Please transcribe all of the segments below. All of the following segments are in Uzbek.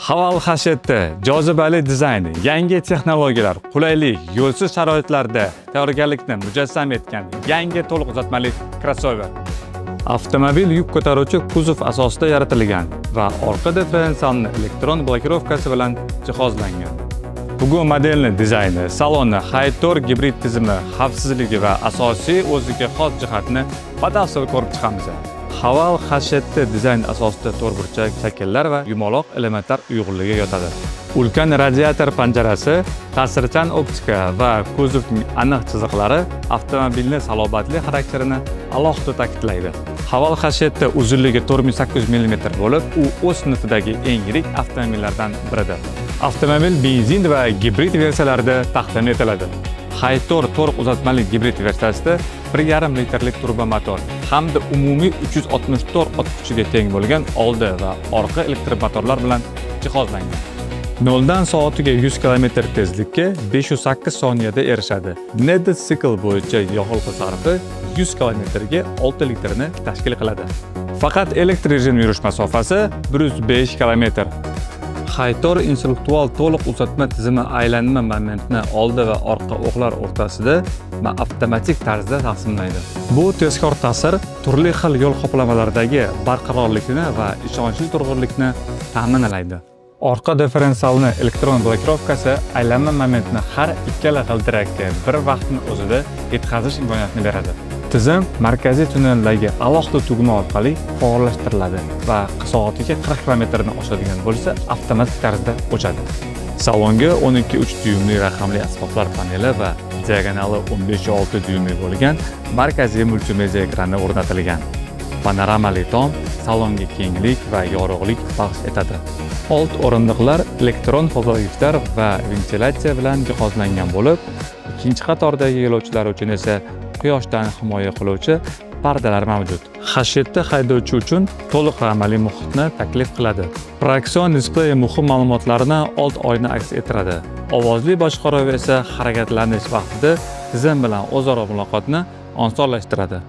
Haval hashetda, jozibali dizayni, yangi texnologiyalar, qulaylik, yo'lsiz sharoitlarda tayyorgarlikni mujassam etgan yangi to'liq uzatmali crossover. Avtomobil yuk ko'taruvchi kuzov asosida yaratilgan va orqa differensialni elektron blokirovkasi bilan jihozlangan. Bugun modelni dizayni, saloni, Haytor gibrid tizimi, xavfsizligi va asosiy o'ziga xos jihatni batafsil ko'rib chiqamiz. Haval hashetda dizayn asosida to'rtburchak shakllar va yumaloq elementlar uyg'unligiga yotadi. Ulkan radiator panjarasi, ta'sirchan optika va kuzovning aniq chiziqlari avtomobilning salobatli xarakterini alohida ta'kidlaydi. Haval hashetda uzunligi 4800 mm bo'lib, u o'z sinfidagi eng yirik avtomobillardan biridir. Avtomobil benzin va gibrid versiyalarida taqdim etiladi. Haytor to'liq uzatmali gibrid versiyasida 1,5 litrlik turbo motor hamda umumiy 364 ot kuchiga teng bo'lgan oldi va orqa elektromotorlar bilan jihozlangan. 0 dan soatiga 100 km tezlikka 508 soniyada erishadi. Neted sikl bo'yicha yoqilg'i sarfi 100 km ga 6 litrni tashkil qiladi. Faqat elektr rejim yurish masofasi 105 km. Haytor intellektual to'liq uzatma tizimi aylanma momentni oldi va orqa o'qlar o'rtasida va avtomatik tarzda taqsimlaydi. Bu tezkor ta'sir turli xil yo'l qoplamalardagi barqarorlikni va ishonchli turg'unlikni ta'minlaydi. Orqa differensialni elektron blokirovkasi aylanma momentni har ikkala g'ildirakka bir vaqtning o'zida yetkazish imkoniyatini beradi. Tizim markaziy tunneldagi alohida tugma orqali faollashtiriladi va soatiga 40 km dan oshadigan bo'lsa, avtomatik tarzda o'chadi. Salonga 12.3 dyuymli raqamli asboblar paneli va diagonali 15.6 dyuymli bo'lgan markaziy multimedia ekrani o'rnatilgan. Panoramali tom salonga kenglik va yorug'lik baxsh etadi. Old o'rindiqlar elektron tozalagichlar va ventilyatsiya bilan jihozlangan bo'lib, ikkinchi qatordagi yo'lovchilar uchun esa quyoshdan himoya qiluvchi pardalar mavjud. Hashetda haydovchi uchun to'liq amaliy muhitni taklif qiladi. Proyeksion displey muhim ma'lumotlarni old oyna aks ettiradi. Ovozli boshqaruv esa harakatlanish vaqtida tizim bilan o'zaro muloqotni osonlashtiradi.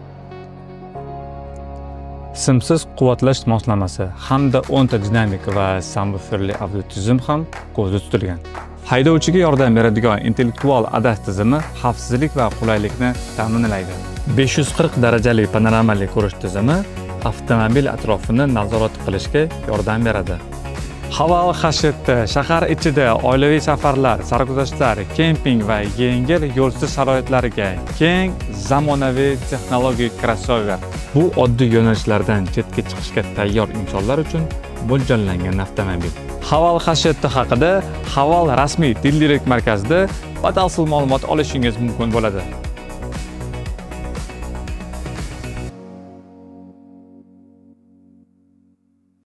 Simsiz quvvatlash moslamasi hamda 10 ta dinamik va subwooferli audio tizim ham ko'zda tutilgan. Haydovchiga yordam beradigan intellektual ADAS tizimi xavfsizlik va qulaylikni ta'minlaydi. 540 darajali panoramali ko'rish tizimi avtomobil atrofini nazorat qilishga yordam beradi. Haval hashetda shahar ichida oilaviy safarlar, sarguzashtlar, kemping va yengil yo'lsiz sharoitlarga keng zamonaviy texnologik crossover. Bu oddiy yo'nalishlardan chetga chiqishga tayyor insonlar uchun mo'ljallangan avtomobil. Haval hashetda haqida Haval rasmiy dildirik markazida batafsil ma'lumot olishingiz mumkin bo'ladi.